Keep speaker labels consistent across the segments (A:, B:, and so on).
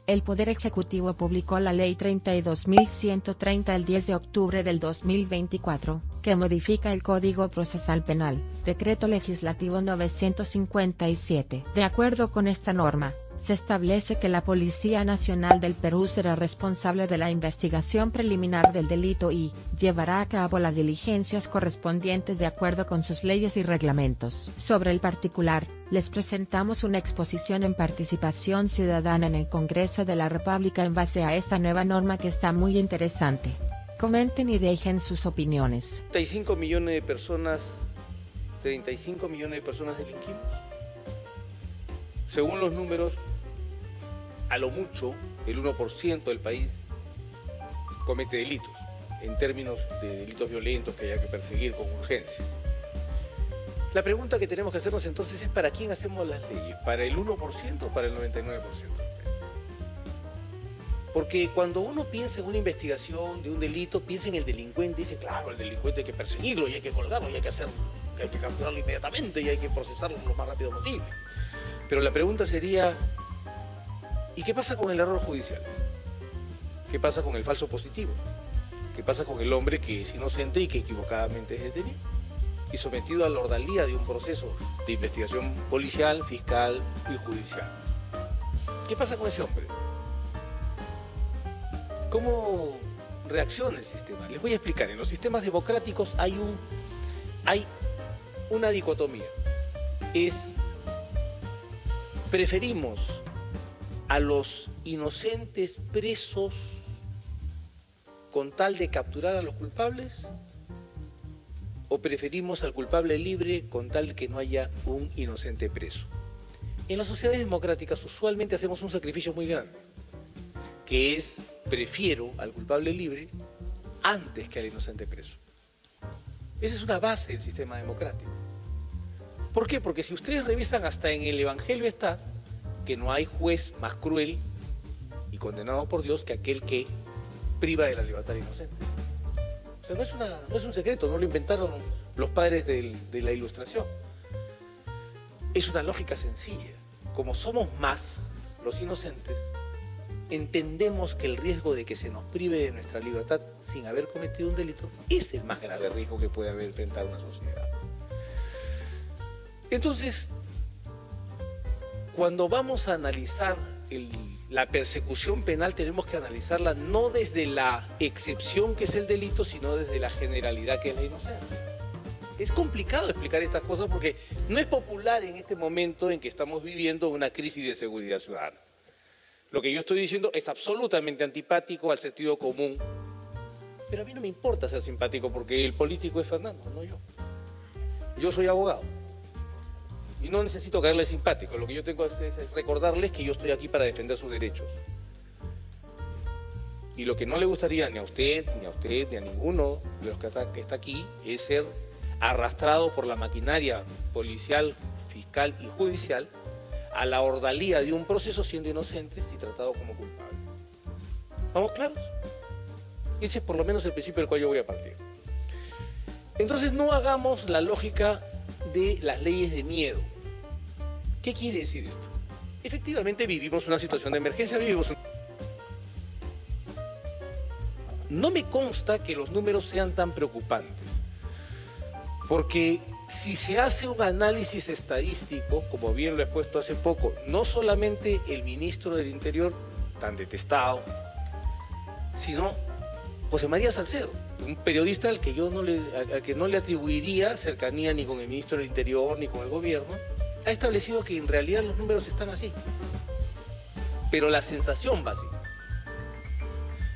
A: El Poder Ejecutivo publicó la Ley 32.130 el 10 de octubre del 2024, que modifica el Código Procesal Penal, Decreto Legislativo 957. De acuerdo con esta norma, se establece que la Policía Nacional del Perú será responsable de la investigación preliminar del delito y llevará a cabo las diligencias correspondientes de acuerdo con sus leyes y reglamentos. Sobre el particular, les presentamos una exposición en participación ciudadana en el Congreso de la República en base a esta nueva norma que está muy interesante. Comenten y dejen sus opiniones.
B: 35 millones de personas delinquimos. Según los números, a lo mucho, el 1% del país comete delitos, en términos de delitos violentos que haya que perseguir con urgencia. La pregunta que tenemos que hacernos entonces es ¿para quién hacemos las leyes? ¿Para el 1% o para el 99%? Porque cuando uno piensa en una investigación de un delito, piensa en el delincuente y dice, claro, el delincuente hay que perseguirlo y hay que colgarlo y hay que capturarlo inmediatamente y hay que procesarlo lo más rápido posible. Pero la pregunta sería, ¿y qué pasa con el error judicial? ¿Qué pasa con el falso positivo? ¿Qué pasa con el hombre que es inocente y que equivocadamente es detenido y sometido a la ordalía de un proceso de investigación policial, fiscal y judicial? ¿Qué pasa con ese hombre? ¿Cómo reacciona el sistema? Les voy a explicar. En los sistemas democráticos hay una dicotomía. Preferimos a los inocentes presos con tal de capturar a los culpables o preferimos al culpable libre con tal de que no haya un inocente preso. En las sociedades democráticas usualmente hacemos un sacrificio muy grande, que es prefiero al culpable libre antes que al inocente preso. Esa es una base del sistema democrático. ¿Por qué? Porque si ustedes revisan, hasta en el Evangelio está que no hay juez más cruel y condenado por Dios que aquel que priva de la libertad al inocente. O sea, no es un secreto, no lo inventaron los padres de la Ilustración. Es una lógica sencilla. Como somos más los inocentes, entendemos que el riesgo de que se nos prive de nuestra libertad sin haber cometido un delito es el más grave riesgo que puede haber frente a una sociedad. Entonces, cuando vamos a analizar la persecución penal, tenemos que analizarla no desde la excepción que es el delito, sino desde la generalidad que es la inocencia. Es complicado explicar estas cosas porque no es popular en este momento en que estamos viviendo una crisis de seguridad ciudadana. Lo que yo estoy diciendo es absolutamente antipático al sentido común, pero a mí no me importa ser simpático porque el político es Fernando, no yo. Yo soy abogado. Y no necesito caerle simpático, lo que yo tengo es recordarles que yo estoy aquí para defender sus derechos. Y lo que no le gustaría ni a usted, ni a ninguno de los que está aquí, es ser arrastrado por la maquinaria policial, fiscal y judicial a la ordalía de un proceso siendo inocentes y tratados como culpables. ¿Vamos claros? Ese es por lo menos el principio del cual yo voy a partir. Entonces no hagamos la lógica de las leyes de miedo. ¿Qué quiere decir esto? Efectivamente vivimos una situación de emergencia, No me consta que los números sean tan preocupantes, porque si se hace un análisis estadístico, como bien lo he puesto hace poco, no solamente el ministro del Interior, tan detestado, sino José María Salcedo, un periodista al que no le atribuiría cercanía ni con el ministro del Interior ni con el gobierno, ha establecido que en realidad los números están así, pero la sensación va así.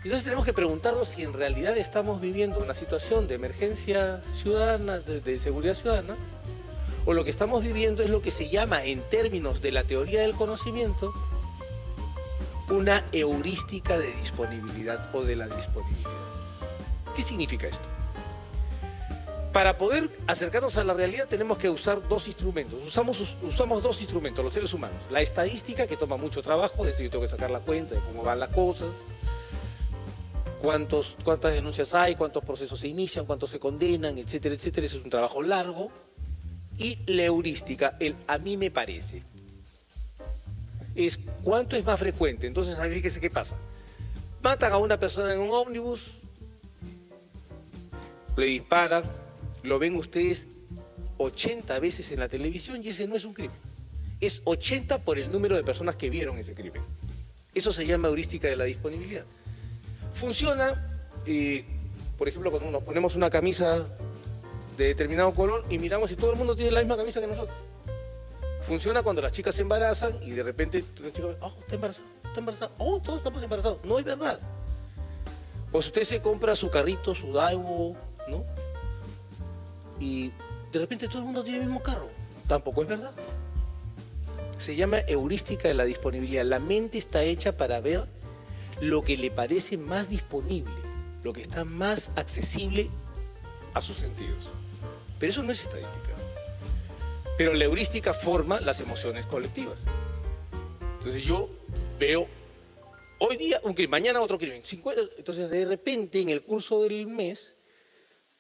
B: Entonces tenemos que preguntarnos si en realidad estamos viviendo una situación de emergencia ciudadana, de seguridad ciudadana, o lo que estamos viviendo es lo que se llama, en términos de la teoría del conocimiento, una heurística de disponibilidad o de la disponibilidad. ¿Qué significa esto? Para poder acercarnos a la realidad tenemos que usar dos instrumentos. Usamos dos instrumentos, los seres humanos. La estadística, que toma mucho trabajo, es decir, yo tengo que sacar la cuenta de cómo van las cosas, cuántas denuncias hay, cuántos procesos se inician, cuántos se condenan, etcétera, etcétera. Eso es un trabajo largo. Y la heurística, a mí me parece. es cuánto es más frecuente. Entonces, fíjese qué pasa. Matan a una persona en un ómnibus, le disparan, lo ven ustedes 80 veces en la televisión y ese no es un crimen. Es 80 por el número de personas que vieron ese crimen. Eso se llama heurística de la disponibilidad. Funciona, por ejemplo, cuando nos ponemos una camisa de determinado color y miramos si todo el mundo tiene la misma camisa que nosotros. Funciona cuando las chicas se embarazan y de repente una chica, oh, está embarazada, oh, todos estamos embarazados. No es verdad. O si usted se compra su carrito, su Daewoo, ¿no? Y de repente todo el mundo tiene el mismo carro. Tampoco es verdad. Se llama heurística de la disponibilidad. La mente está hecha para ver lo que le parece más disponible, lo que está más accesible a sus sentidos. Pero eso no es estadística. Pero la heurística forma las emociones colectivas. Entonces yo veo hoy día un crimen, mañana otro crimen, 50, entonces de repente en el curso del mes,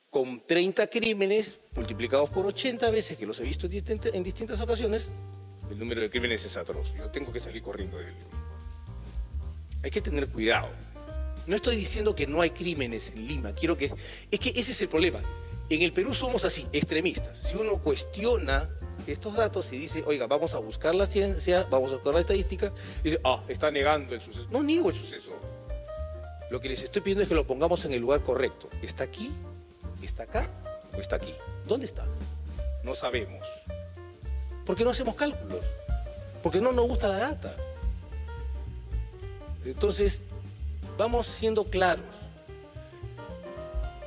B: con 30 crímenes multiplicados por 80 veces, que los he visto en distintas ocasiones, el número de crímenes es atroz. Yo tengo que salir corriendo de él. Hay que tener cuidado. No estoy diciendo que no hay crímenes en Lima, quiero que... Es que ese es el problema. En el Perú somos así, extremistas. Si uno cuestiona estos datos y dice, oiga, vamos a buscar la ciencia, vamos a buscar la estadística, y dice, está negando el suceso. No niego el suceso. Lo que les estoy pidiendo es que lo pongamos en el lugar correcto. ¿Está aquí? ¿Está acá? ¿O está aquí? ¿Dónde está? No sabemos. ¿Por qué no hacemos cálculos? Porque no nos gusta la data. Entonces, vamos siendo claros.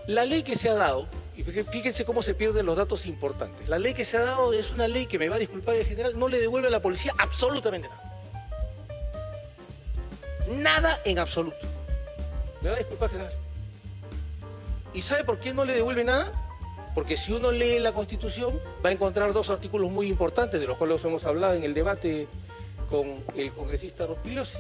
B: La ley que se ha dado, y fíjense cómo se pierden los datos importantes. La ley que se ha dado es una ley que, me va a disculpar el general, no le devuelve a la policía absolutamente nada. Nada en absoluto. Me va a disculpar, general. ¿Y sabe por qué no le devuelve nada? Porque si uno lee la Constitución, va a encontrar dos artículos muy importantes, de los cuales hemos hablado en el debate con el congresista Rospigliosi.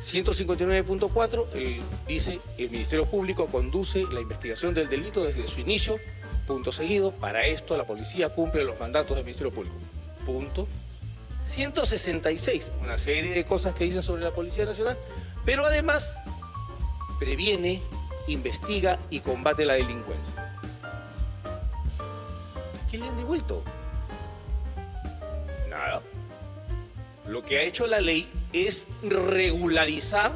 B: 159.4 dice, el Ministerio Público conduce la investigación del delito desde su inicio, punto seguido. Para esto la policía cumple los mandatos del Ministerio Público. Punto. 166, una serie de cosas que dicen sobre la Policía Nacional, pero además previene, investiga y combate la delincuencia. ¿Qué le han devuelto? Nada. Lo que ha hecho la ley es regularizar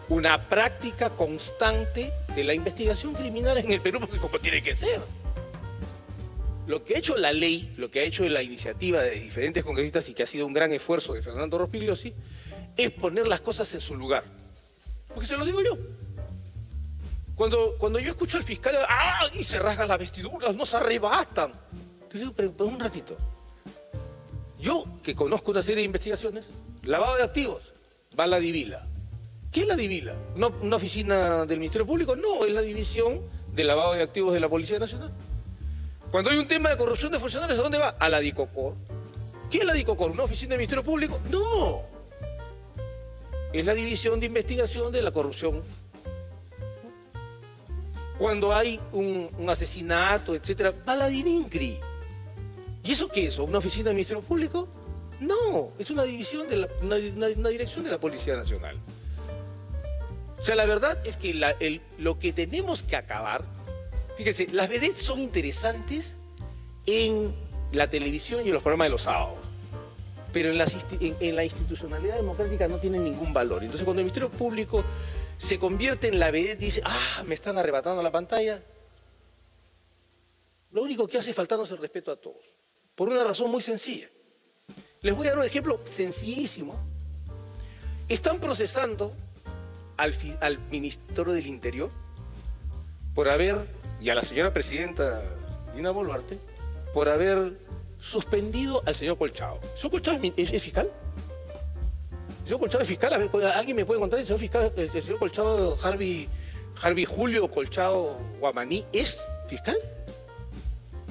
B: una práctica constante de la investigación criminal en el Perú, porque como tiene que ser. Lo que ha hecho la ley, lo que ha hecho la iniciativa de diferentes congresistas y que ha sido un gran esfuerzo de Fernando Rospigliosi, es poner las cosas en su lugar. Porque se lo digo yo. Cuando yo escucho al fiscal, y se rasgan las vestiduras, no se arrebatan. Entonces digo, pero un ratito. Yo, que conozco una serie de investigaciones, lavado de activos, va a la Divila. ¿Qué es la Divila? ¿No una oficina del Ministerio Público? No, es la división de lavado de activos de la Policía Nacional. Cuando hay un tema de corrupción de funcionarios, ¿a dónde va? A la DICOCOR. ¿Qué es la DICOCOR? ¿Una oficina del Ministerio Público? No. Es la división de investigación de la corrupción. Cuando hay un asesinato, etcétera, va a la DININCRI. ¿Y eso qué es? ¿Una oficina del Ministerio Público? No, es una división de una dirección de la Policía Nacional. O sea, la verdad es que lo que tenemos que acabar, fíjense, las vedettes son interesantes en la televisión y en los programas de los sábados, pero en la institucionalidad democrática no tienen ningún valor. Entonces, cuando el Ministerio Público se convierte en la vedette y dice, me están arrebatando la pantalla, lo único que hace es faltarnos el respeto a todos. Por una razón muy sencilla. Les voy a dar un ejemplo sencillísimo. Están procesando al ministro del Interior por haber, y a la señora presidenta Dina Boluarte, por haber suspendido al señor Colchado. ¿El señor Colchado es fiscal? ¿El señor Colchado es fiscal? A ver, ¿alguien me puede contar? ¿El señor fiscal, el señor Colchado, Harvey Julio Colchado Guamaní, es fiscal?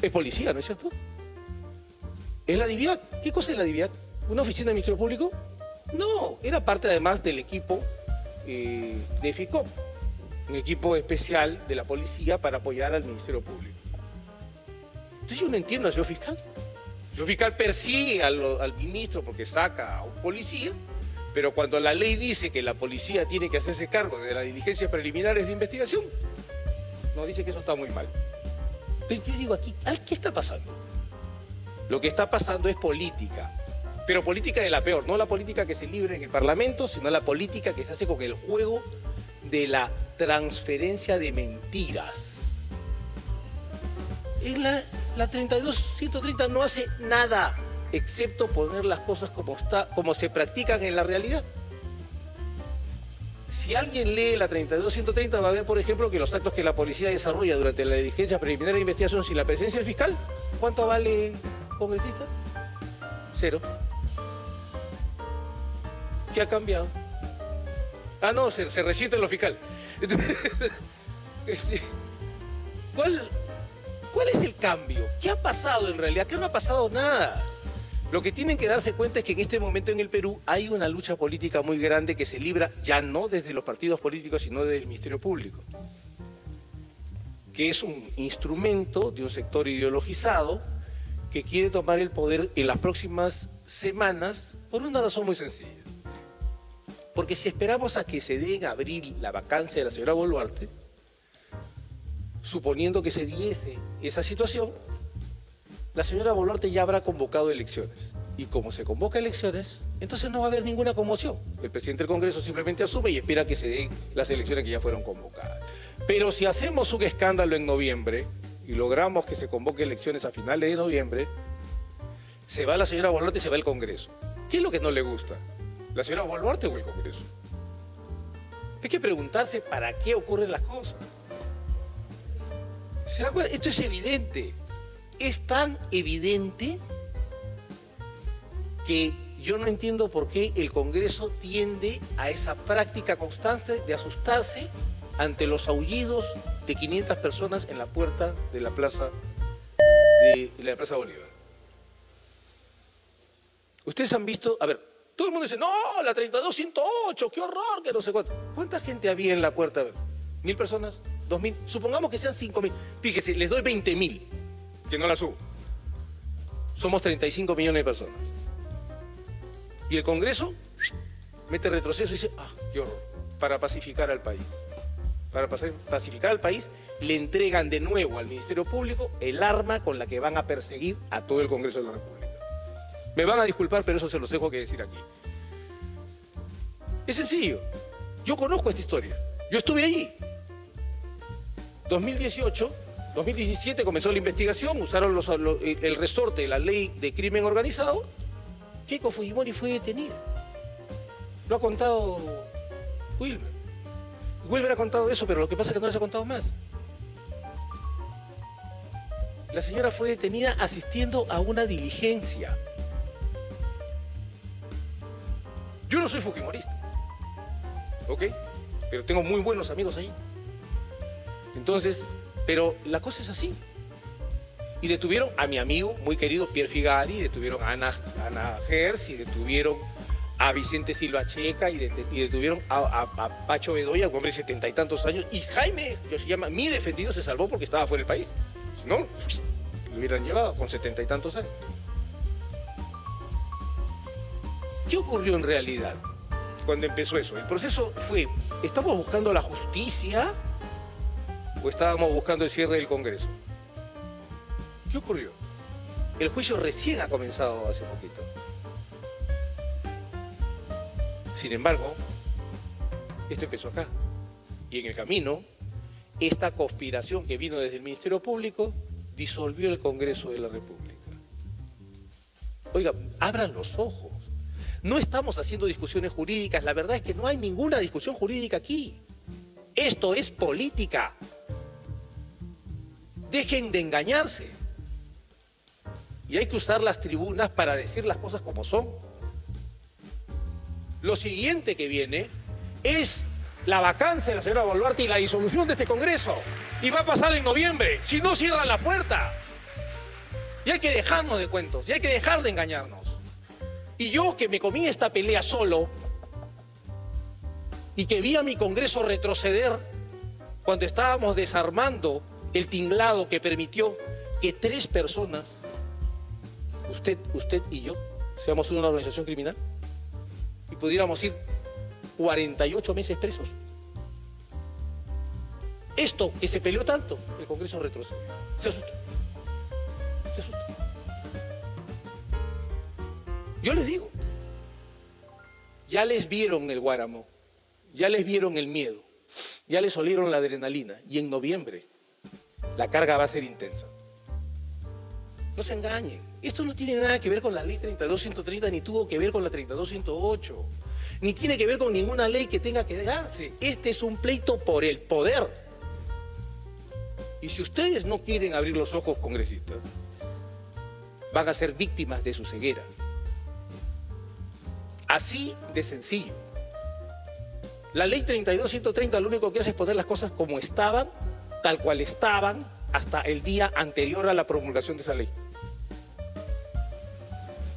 B: Es policía, ¿no es cierto? ¿Es la DIVIAC? ¿Qué cosa es la DIVIAC? ¿Una oficina del Ministerio Público? No, era parte además del equipo de FICOP, un equipo especial de la policía para apoyar al Ministerio Público. Entonces yo no entiendo al señor fiscal. El fiscal persigue al ministro porque saca a un policía, pero cuando la ley dice que la policía tiene que hacerse cargo de las diligencias preliminares de investigación, nos dice que eso está muy mal. Pero yo digo aquí, ¿qué está pasando? Lo que está pasando es política, pero política de la peor, no la política que se libra en el Parlamento, sino la política que se hace con el juego de la transferencia de mentiras. La 32.130 no hace nada, excepto poner las cosas como se practican en la realidad. Si alguien lee la 32.130 va a ver, por ejemplo, que los actos que la policía desarrolla durante la diligencia preliminar de investigación sin la presencia del fiscal, ¿cuánto vale, congresista? 0. ¿Qué ha cambiado? Ah, no, se resiente los fiscales. ¿Cuál es el cambio? ¿Qué ha pasado en realidad? ¿Qué no ha pasado nada? Lo que tienen que darse cuenta es que en este momento en el Perú hay una lucha política muy grande que se libra ya no desde los partidos políticos, sino desde el Ministerio Público, que es un instrumento de un sector ideologizado que quiere tomar el poder en las próximas semanas por una razón muy sencilla. Porque si esperamos a que se dé en abril la vacancia de la señora Boluarte, suponiendo que se diese esa situación, la señora Boluarte ya habrá convocado elecciones. Y como se convoca elecciones, entonces no va a haber ninguna conmoción. El presidente del Congreso simplemente asume y espera que se den las elecciones que ya fueron convocadas. Pero si hacemos un escándalo en noviembre y logramos que se convoque elecciones a finales de noviembre, se va la señora Boluarte y se va el Congreso. ¿Qué es lo que no le gusta? ¿La señora Boluarte o el Congreso? Hay que preguntarse para qué ocurren las cosas. Esto es evidente. Es tan evidente que yo no entiendo por qué el Congreso tiende a esa práctica constante de asustarse ante los aullidos de 500 personas en la puerta de la Plaza Bolívar. Ustedes han visto, a ver, todo el mundo dice, no, la 32.108, qué horror, que no sé cuánto. ¿Cuánta gente había en la puerta? A ver, ¿1.000 personas? ¿2.000? Supongamos que sean 5.000. Fíjese, les doy 20.000, que no la subo. Somos 35 millones de personas. Y el Congreso mete retroceso y dice, qué horror, para pacificar al país. Para pacificar al país, le entregan de nuevo al Ministerio Público el arma con la que van a perseguir a todo el Congreso de la República. Me van a disculpar, pero eso se los dejo que decir aquí. Es sencillo. Yo conozco esta historia. Yo estuve allí. 2017 comenzó la investigación, usaron el resorte de la ley de crimen organizado. Keiko Fujimori fue detenida. Lo ha contado Wilmer. Wilmer ha contado eso, pero lo que pasa es que no les ha contado más. La señora fue detenida asistiendo a una diligencia. Yo no soy fujimorista, ¿ok? Pero tengo muy buenos amigos ahí. Entonces, pero la cosa es así. Y detuvieron a mi amigo muy querido Pierre Figali, detuvieron a Ana Gers, y detuvieron a Vicente Silva Checa, y detuvieron a Pacho Bedoya, un hombre de 70 y tantos años, y Jaime Yoshiyama, mi defendido, se salvó porque estaba fuera del país. Si no, lo hubieran llevado con 70 y tantos años. ¿Qué ocurrió en realidad cuando empezó eso? El proceso fue, ¿estamos buscando la justicia o estábamos buscando el cierre del Congreso? ¿Qué ocurrió? El juicio recién ha comenzado hace poquito. Sin embargo, esto empezó acá. Y en el camino, esta conspiración que vino desde el Ministerio Público disolvió el Congreso de la República. Oiga, abran los ojos. No estamos haciendo discusiones jurídicas. La verdad es que no hay ninguna discusión jurídica aquí. Esto es política. Dejen de engañarse. Y hay que usar las tribunas para decir las cosas como son. Lo siguiente que viene es la vacancia de la señora Boluarte y la disolución de este Congreso. Y va a pasar en noviembre, si no cierran la puerta. Y hay que dejarnos de cuentos, y hay que dejar de engañarnos. Y yo, que me comí esta pelea solo, y que vi a mi Congreso retroceder cuando estábamos desarmando el tinglado que permitió que 3 personas usted y yo seamos una organización criminal y pudiéramos ir 48 meses presos. Esto que se peleó tanto, el Congreso retrocede. Se asustó. Se asustó. Yo les digo, ya les vieron el Guáramo, ya les vieron el miedo, ya les olieron la adrenalina y en noviembre la carga va a ser intensa. No se engañen, esto no tiene nada que ver con la ley 32.130 ni tuvo que ver con la 32.108, ni tiene que ver con ninguna ley que tenga que darse. Este es un pleito por el poder. Y si ustedes no quieren abrir los ojos, congresistas, van a ser víctimas de su ceguera. Así de sencillo. La ley 32.130 lo único que hace es poner las cosas como estaban, tal cual estaban, hasta el día anterior a la promulgación de esa ley.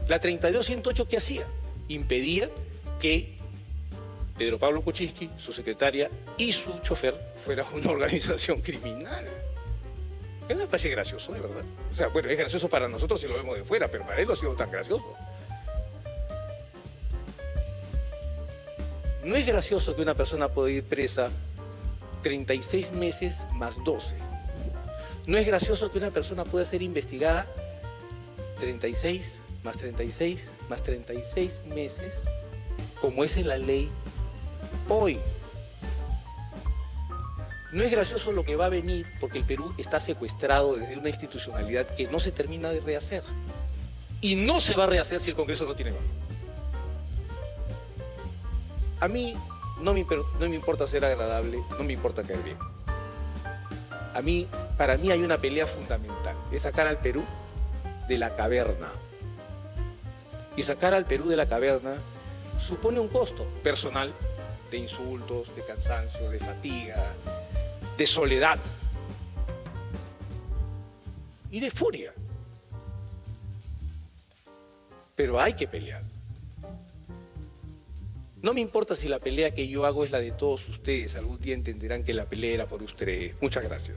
B: La 32.108, ¿qué hacía? Impedía que Pedro Pablo Kuczynski, su secretaria y su chofer fuera una organización criminal. A mí me parece gracioso, de verdad. O sea, bueno, es gracioso para nosotros si lo vemos de fuera, pero para él no ha sido tan gracioso. No es gracioso que una persona pueda ir presa 36 meses más 12. No es gracioso que una persona pueda ser investigada 36 más 36 más 36 meses, como es en la ley hoy. No es gracioso lo que va a venir porque el Perú está secuestrado desde una institucionalidad que no se termina de rehacer. Y no se va a rehacer si el Congreso no tiene mano. A mí no me importa ser agradable, no me importa caer bien. Para mí hay una pelea fundamental, es sacar al Perú de la caverna. Y sacar al Perú de la caverna supone un costo personal, de insultos, de cansancio, de fatiga, de soledad y de furia. Pero hay que pelear. No me importa si la pelea que yo hago es la de todos ustedes. Algún día entenderán que la pelea era por ustedes. Muchas gracias.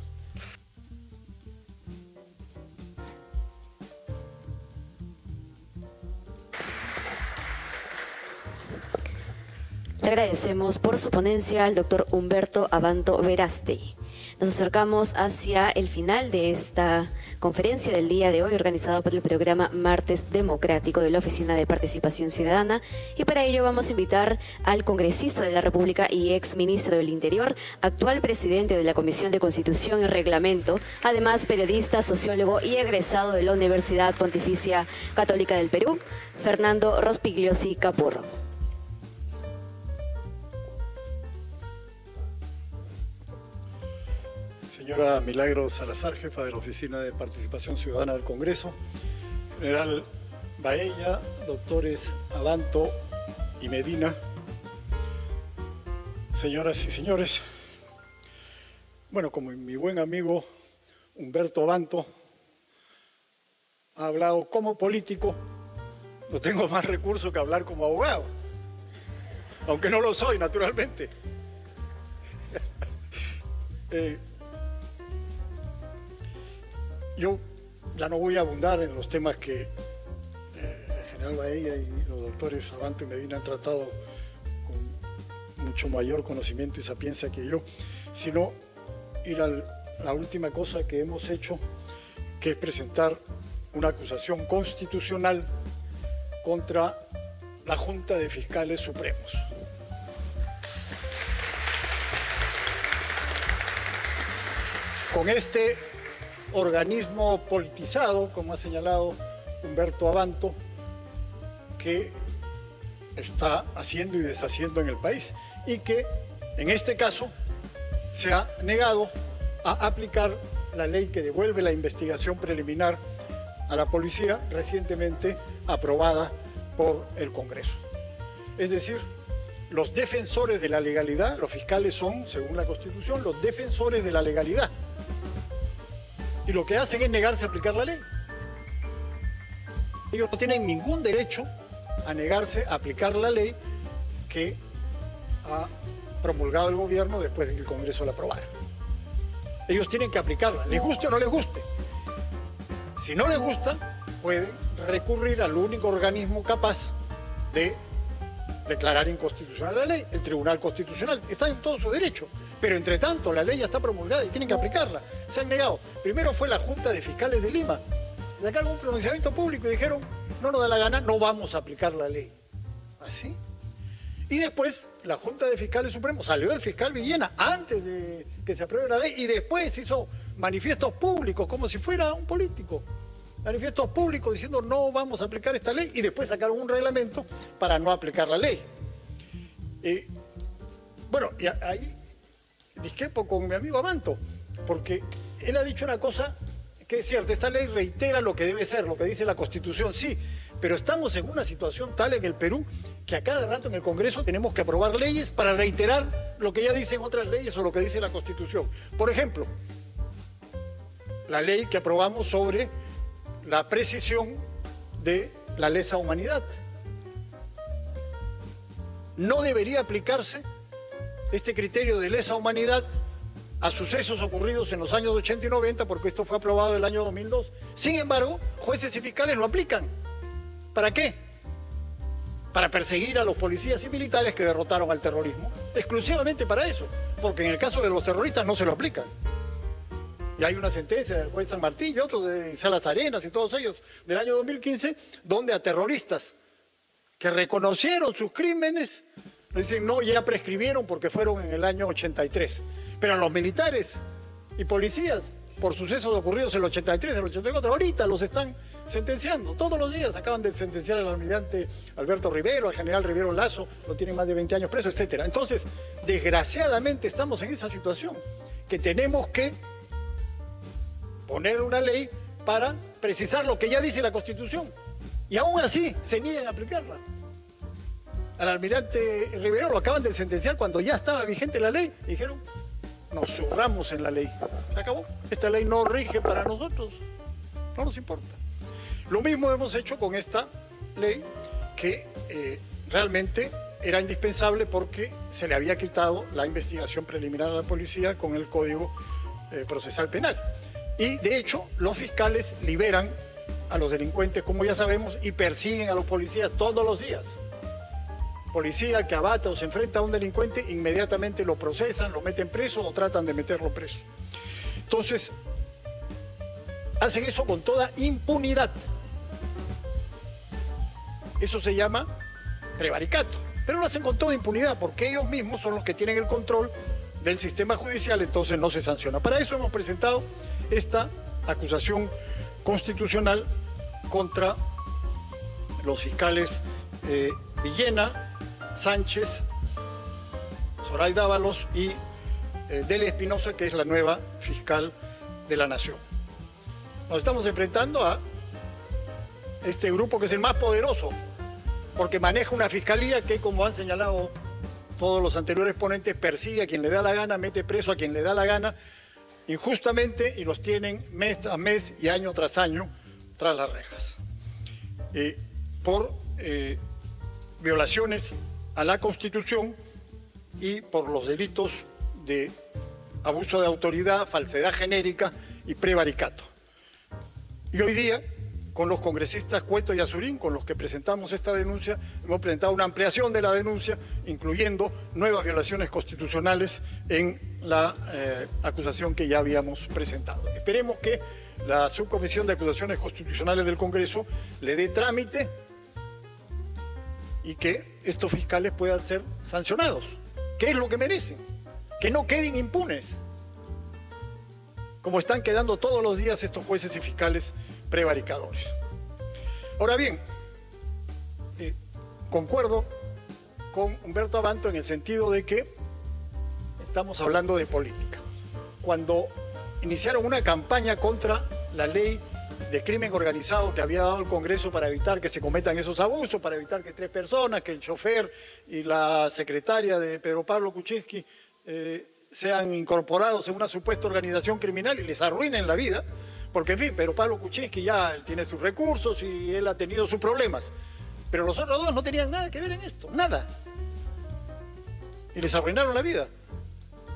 C: Le agradecemos por su ponencia al doctor Humberto Abanto Verástegui. Nos acercamos hacia el final de esta conferencia del día de hoy, organizada por el programa Martes Democrático de la Oficina de Participación Ciudadana, y para ello vamos a invitar al congresista de la República y ex ministro del Interior, actual presidente de la Comisión de Constitución y Reglamento, además periodista, sociólogo y egresado de la Universidad Pontificia Católica del Perú, Fernando Rospigliosi Capurro.
D: Señora Milagros Salazar, jefa de la Oficina de Participación Ciudadana del Congreso, general Baella, doctores Abanto y Medina, señoras y señores, bueno, como mi buen amigo Humberto Abanto ha hablado como político, no tengo más recursos que hablar como abogado, aunque no lo soy, naturalmente. Yo ya no voy a abundar en los temas que el general Baella y los doctores Abanto y Medina han tratado con mucho mayor conocimiento y sapiencia que yo, sino ir a la última cosa que hemos hecho, que es presentar una acusación constitucional contra la Junta de Fiscales Supremos. Con este organismo politizado, como ha señalado Humberto Abanto, que está haciendo y deshaciendo en el país y que en este caso se ha negado a aplicar la ley que devuelve la investigación preliminar a la policía, recientemente aprobada por el Congreso. Es decir, los defensores de la legalidad, los fiscales son, según la Constitución, los defensores de la legalidad. Y lo que hacen es negarse a aplicar la ley. Ellos no tienen ningún derecho a negarse a aplicar la ley que ha promulgado el gobierno después de que el Congreso la aprobara. Ellos tienen que aplicarla, les guste o no les guste. Si no les gusta, pueden recurrir al único organismo capaz de declarar inconstitucional la ley, el Tribunal Constitucional. Está en todo su derecho, pero entre tanto la ley ya está promulgada y tienen que aplicarla. Se han negado. Primero fue la Junta de Fiscales de Lima. Sacaron un pronunciamiento público y dijeron, no nos da la gana, no vamos a aplicar la ley. ¿Así? Y después la Junta de Fiscales Supremos, salió el fiscal Villena antes de que se apruebe la ley y después hizo manifiestos públicos como si fuera un político. Manifiestos públicos diciendo no vamos a aplicar esta ley y después sacaron un reglamento para no aplicar la ley. Bueno, y ahí discrepo con mi amigo Abanto, porque él ha dicho una cosa que es cierta, esta ley reitera lo que debe ser, lo que dice la Constitución, sí, pero estamos en una situación tal en el Perú que a cada rato en el Congreso tenemos que aprobar leyes para reiterar lo que ya dicen otras leyes o lo que dice la Constitución. Por ejemplo, la ley que aprobamos sobre la precisión de la lesa humanidad. No debería aplicarse este criterio de lesa humanidad a sucesos ocurridos en los años 80 y 90, porque esto fue aprobado en el año 2002. Sin embargo, jueces y fiscales lo aplican. ¿Para qué? Para perseguir a los policías y militares que derrotaron al terrorismo. Exclusivamente para eso, porque en el caso de los terroristas no se lo aplican. Y hay una sentencia del juez San Martín y otros de Salas Arenas y todos ellos del año 2015, donde a terroristas que reconocieron sus crímenes, dicen no, ya prescribieron porque fueron en el año 83. Pero a los militares y policías, por sucesos ocurridos en el 83, en el 84, ahorita los están sentenciando. Todos los días acaban de sentenciar al almirante Alberto Rivero, al general Rivero Lazo, lo tienen más de 20 años preso, etc. Entonces, desgraciadamente estamos en esa situación, que tenemos que poner una ley para precisar lo que ya dice la Constitución. Y aún así se niegan a aplicarla. Al almirante Rivero lo acaban de sentenciar cuando ya estaba vigente la ley. Dijeron, nos zurramos en la ley. Se acabó. Esta ley no rige para nosotros. No nos importa. Lo mismo hemos hecho con esta ley que realmente era indispensable porque se le había quitado la investigación preliminar a la policía con el Código Procesal Penal. Y de hecho, los fiscales liberan a los delincuentes, como ya sabemos, y persiguen a los policías todos los días. Policía que abata o se enfrenta a un delincuente, inmediatamente lo procesan, lo meten preso o tratan de meterlo preso. Entonces, hacen eso con toda impunidad. Eso se llama prevaricato. Pero lo hacen con toda impunidad porque ellos mismos son los que tienen el control del sistema judicial, entonces no se sanciona. Para eso hemos presentado esta acusación constitucional contra los fiscales Villena, Sánchez, Zoraida Ábalos y Delia Espinosa, que es la nueva fiscal de la Nación. Nos estamos enfrentando a este grupo que es el más poderoso, porque maneja una fiscalía que, como han señalado todos los anteriores ponentes, persigue a quien le da la gana, mete preso a quien le da la gana, injustamente, y los tienen mes tras mes y año tras año tras las rejas. Por violaciones a la Constitución y por los delitos de abuso de autoridad, falsedad genérica y prevaricato. Y hoy día, con los congresistas Cueto y Azurín, con los que presentamos esta denuncia, hemos presentado una ampliación de la denuncia, incluyendo nuevas violaciones constitucionales en la acusación que ya habíamos presentado. Esperemos que la Subcomisión de Acusaciones Constitucionales del Congreso le dé trámite y que estos fiscales puedan ser sancionados, que es lo que merecen, que no queden impunes, como están quedando todos los días estos jueces y fiscales prevaricadores. Ahora bien, concuerdo con Humberto Abanto en el sentido de que estamos hablando de política. Cuando iniciaron una campaña contra la ley de crimen organizado que había dado el Congreso para evitar que se cometan esos abusos, para evitar que 3 personas, que el chofer y la secretaria de Pedro Pablo Kuczynski sean incorporados en una supuesta organización criminal y les arruinen la vida, porque en fin, Pedro Pablo Kuczynski ya tiene sus recursos y él ha tenido sus problemas, pero los otros dos no tenían nada que ver en esto, nada, y les arruinaron la vida.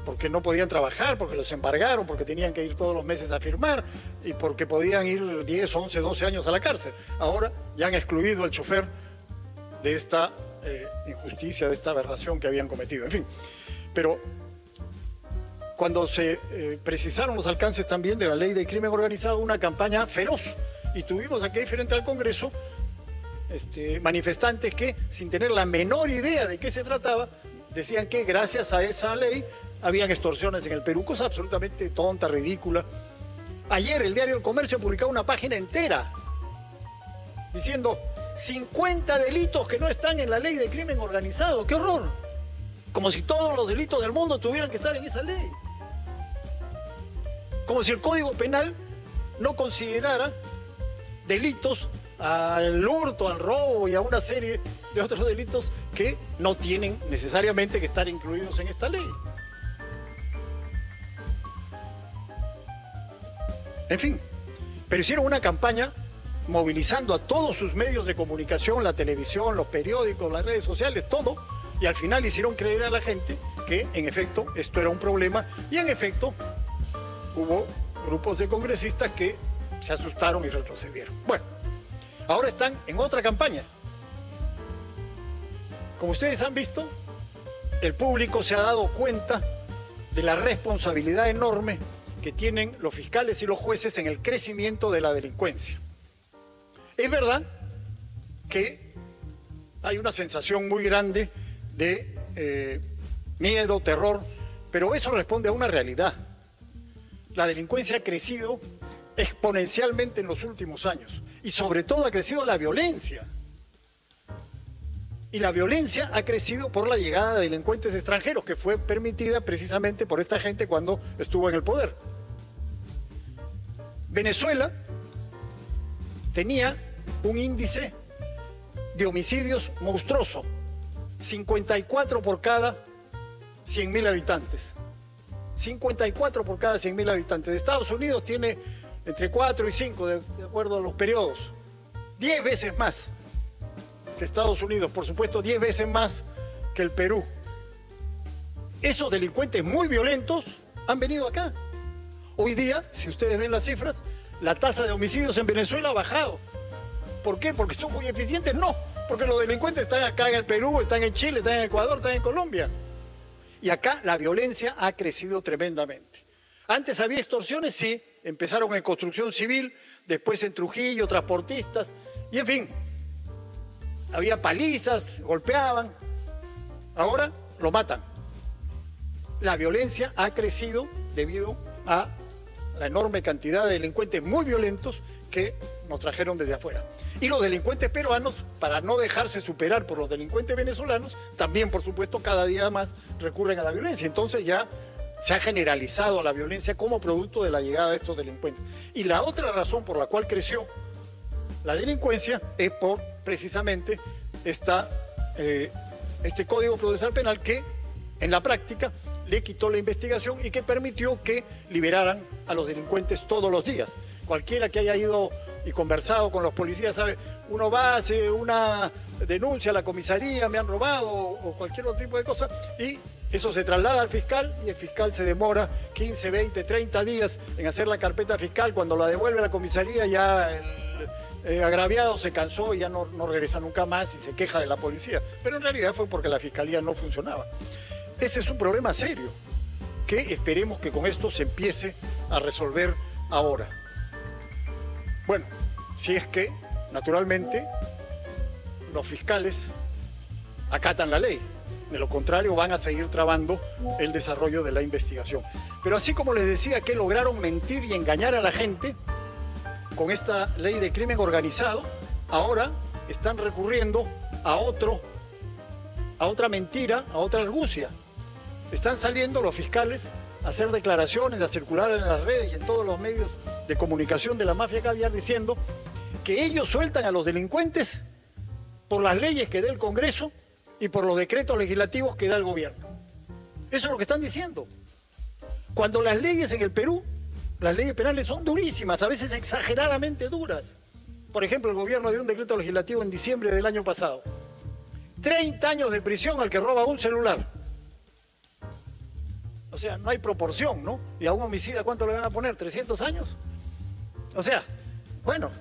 D: porque no podían trabajar, porque los embargaron, porque tenían que ir todos los meses a firmar y porque podían ir 10, 11, 12 años a la cárcel. Ahora ya han excluido al chofer de esta injusticia, de esta aberración que habían cometido. En fin, pero cuando se precisaron los alcances también de la ley del crimen organizado, una campaña feroz. Y tuvimos aquí frente al Congreso manifestantes que, sin tener la menor idea de qué se trataba, decían que gracias a esa ley habían extorsiones en el Perú, cosa absolutamente tonta, ridícula. Ayer el diario El Comercio publicaba una página entera diciendo 50 delitos que no están en la ley de crimen organizado. ¡Qué horror! Como si todos los delitos del mundo tuvieran que estar en esa ley. Como si el Código Penal no considerara delitos al hurto, al robo y a una serie de otros delitos que no tienen necesariamente que estar incluidos en esta ley. En fin, pero hicieron una campaña movilizando a todos sus medios de comunicación, la televisión, los periódicos, las redes sociales, todo, y al final hicieron creer a la gente que en efecto esto era un problema y en efecto hubo grupos de congresistas que se asustaron y retrocedieron. Bueno, ahora están en otra campaña. Como ustedes han visto, el público se ha dado cuenta de la responsabilidad enorme que tienen los fiscales y los jueces en el crecimiento de la delincuencia. Es verdad que hay una sensación muy grande de miedo, terror, pero eso responde a una realidad. La delincuencia ha crecido exponencialmente en los últimos años y sobre todo ha crecido la violencia. Y la violencia ha crecido por la llegada de delincuentes extranjeros, que fue permitida precisamente por esta gente cuando estuvo en el poder. Venezuela tenía un índice de homicidios monstruoso, 54 por cada 100.000 habitantes. 54 por cada 100.000 habitantes. De Estados Unidos tiene entre 4 y 5, de acuerdo a los periodos. 10 veces más que Estados Unidos, por supuesto 10 veces más que el Perú. Esos delincuentes muy violentos han venido acá. Hoy día, si ustedes ven las cifras, la tasa de homicidios en Venezuela ha bajado. ¿Por qué? ¿Porque son muy eficientes? No, porque los delincuentes están acá en el Perú, están en Chile, están en Ecuador, están en Colombia. Y acá la violencia ha crecido tremendamente. Antes había extorsiones, sí, empezaron en construcción civil, después en Trujillo, transportistas, y en fin, había palizas, golpeaban, ahora lo matan. La violencia ha crecido debido a la enorme cantidad de delincuentes muy violentos que nos trajeron desde afuera. Y los delincuentes peruanos, para no dejarse superar por los delincuentes venezolanos, también, por supuesto, cada día más recurren a la violencia. Entonces ya se ha generalizado la violencia como producto de la llegada de estos delincuentes. Y la otra razón por la cual creció la delincuencia es por precisamente este Código Procesal Penal que, en la práctica, le quitó la investigación y que permitió que liberaran a los delincuentes todos los días. Cualquiera que haya ido y conversado con los policías sabe, uno va, hace una denuncia a la comisaría, me han robado o cualquier otro tipo de cosa, y eso se traslada al fiscal y el fiscal se demora 15, 20, 30 días en hacer la carpeta fiscal. Cuando la devuelve a la comisaría ya el agraviado se cansó y ya no regresa nunca más y se queja de la policía. Pero en realidad fue porque la fiscalía no funcionaba. Ese es un problema serio que esperemos que con esto se empiece a resolver ahora. Bueno, si es que, naturalmente, los fiscales acatan la ley. De lo contrario, van a seguir trabando el desarrollo de la investigación. Pero así como les decía que lograron mentir y engañar a la gente con esta ley de crimen organizado, ahora están recurriendo a otra mentira, a otra argucia. Están saliendo los fiscales a hacer declaraciones, a circular en las redes y en todos los medios de comunicación de la mafia caviar diciendo que ellos sueltan a los delincuentes por las leyes que da el Congreso y por los decretos legislativos que da el gobierno. Eso es lo que están diciendo. Cuando las leyes en el Perú, las leyes penales son durísimas, a veces exageradamente duras. Por ejemplo, el gobierno dio un decreto legislativo en diciembre del año pasado. 30 años de prisión al que roba un celular. O sea, no hay proporción, ¿no? Y a un homicida, ¿cuánto le van a poner? ¿300 años? O sea, bueno,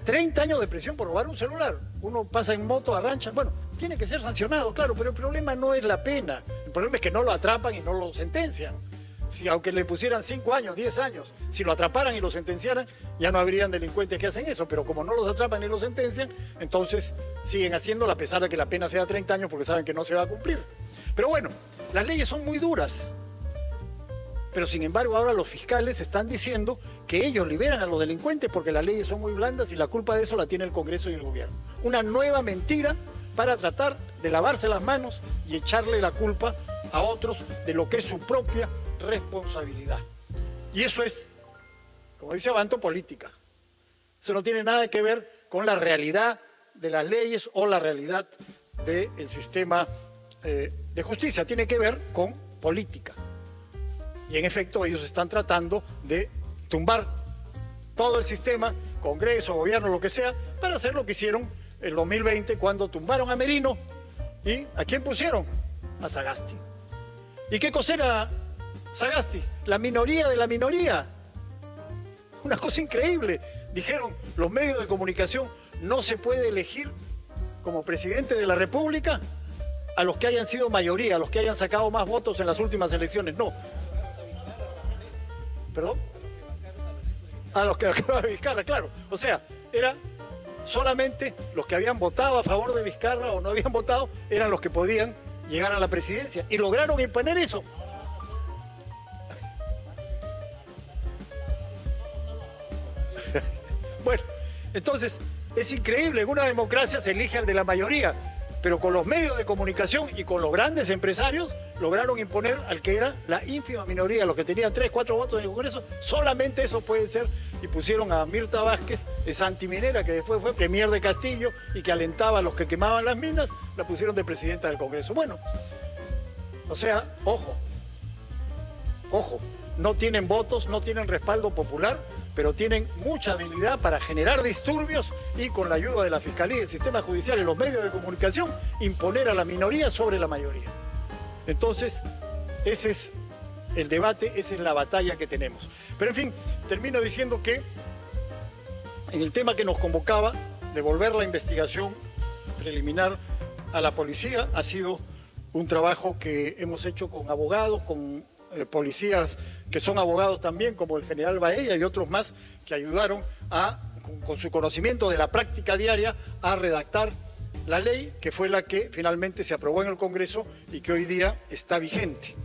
D: 30 años de prisión por robar un celular. Uno pasa en moto, arrancha, bueno, tiene que ser sancionado, claro, pero el problema no es la pena. El problema es que no lo atrapan y no lo sentencian. Si aunque le pusieran 5 años, 10 años, si lo atraparan y lo sentenciaran, ya no habrían delincuentes que hacen eso. Pero como no los atrapan ni los sentencian, entonces siguen haciéndolo a pesar de que la pena sea 30 años porque saben que no se va a cumplir. Pero bueno, las leyes son muy duras. Pero sin embargo ahora los fiscales están diciendo que ellos liberan a los delincuentes porque las leyes son muy blandas y la culpa de eso la tiene el Congreso y el gobierno. Una nueva mentira para tratar de lavarse las manos y echarle la culpa a otros de lo que es su propia responsabilidad. Y eso es, como dice Abanto, política. Eso no tiene nada que ver con la realidad de las leyes o la realidad del sistema de justicia. Tiene que ver con política. Y en efecto ellos están tratando de tumbar todo el sistema, Congreso, gobierno, lo que sea, para hacer lo que hicieron en 2020 cuando tumbaron a Merino. ¿Y a quién pusieron? A Sagasti. ¿Y qué cosa era Sagasti? La minoría de la minoría. Una cosa increíble. Dijeron los medios de comunicación, no se puede elegir como presidente de la República a los que hayan sido mayoría, a los que hayan sacado más votos en las últimas elecciones. No. ¿Perdón? A los que acaba Vizcarra, claro. O sea, era solamente los que habían votado a favor de Vizcarra o no habían votado, eran los que podían llegar a la presidencia. Y lograron imponer eso. Bueno, entonces, es increíble. En una democracia se elige al de la mayoría. Pero con los medios de comunicación y con los grandes empresarios lograron imponer al que era la ínfima minoría, los que tenían 3, 4 votos en el Congreso. Solamente eso puede ser. Y pusieron a Mirta Vázquez, esa antiminera que después fue premier de Castillo y que alentaba a los que quemaban las minas, la pusieron de presidenta del Congreso. Bueno, o sea, ojo, no tienen votos, no tienen respaldo popular, pero tienen mucha habilidad para generar disturbios y con la ayuda de la Fiscalía, el sistema judicial y los medios de comunicación, imponer a la minoría sobre la mayoría. Entonces, ese es el debate, esa es la batalla que tenemos. Pero en fin, termino diciendo que en el tema que nos convocaba, devolver la investigación preliminar a la policía, ha sido un trabajo que hemos hecho con abogados, con policías que son abogados también, como el general Baella y otros más, que ayudaron con su conocimiento de la práctica diaria a redactar la ley, que fue la que finalmente se aprobó en el Congreso y que hoy día está vigente.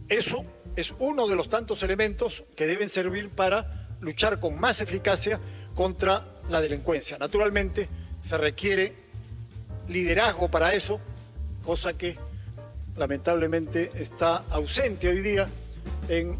D: Eso es uno de los tantos elementos que deben servir para luchar con más eficacia contra la delincuencia. Naturalmente, se requiere liderazgo para eso, cosa que lamentablemente está ausente hoy día en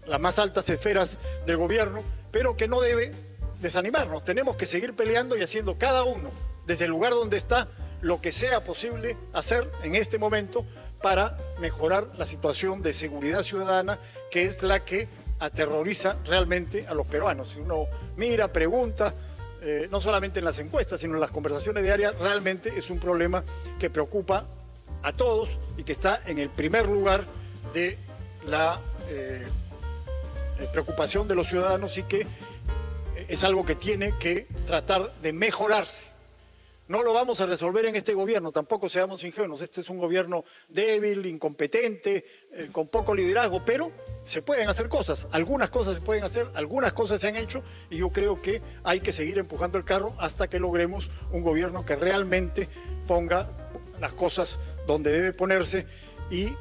D: las más altas esferas del gobierno, pero que no debe desanimarnos. Tenemos que seguir peleando y haciendo cada uno, desde el lugar donde está, lo que sea posible hacer en este momento para mejorar la situación de seguridad ciudadana, que es la que aterroriza realmente a los peruanos. Si uno mira, pregunta, no solamente en las encuestas, sino en las conversaciones diarias, realmente es un problema que preocupa a todos y que está en el primer lugar de la preocupación de los ciudadanos y que es algo que tiene que tratar de mejorarse. No lo vamos a resolver en este gobierno, tampoco seamos ingenuos. Este es un gobierno débil, incompetente, con poco liderazgo, pero se pueden hacer cosas. Algunas cosas se pueden hacer, algunas cosas se han hecho y yo creo que hay que seguir empujando el carro hasta que logremos un gobierno que realmente ponga las cosas donde debe ponerse y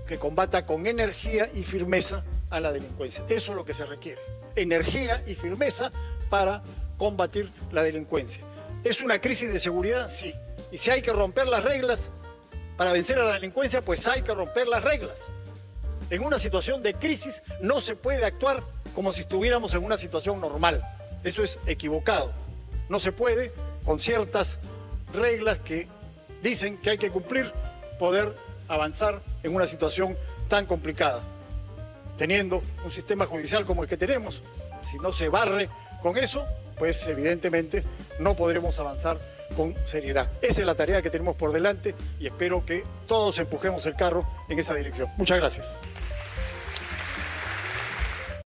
D: que combata con energía y firmeza a la delincuencia. Eso es lo que se requiere, energía y firmeza para combatir la delincuencia. ¿Es una crisis de seguridad? Sí. Y si hay que romper las reglas para vencer a la delincuencia, pues hay que romper las reglas. En una situación de crisis no se puede actuar como si estuviéramos en una situación normal. Eso es equivocado. No se puede, con ciertas reglas que dicen que hay que cumplir, poder avanzar en una situación tan complicada. Teniendo un sistema judicial como el que tenemos, si no se barre con eso, pues evidentemente no podremos avanzar con seriedad. Esa es la tarea que tenemos por delante y espero que todos empujemos el carro en esa dirección. Muchas gracias.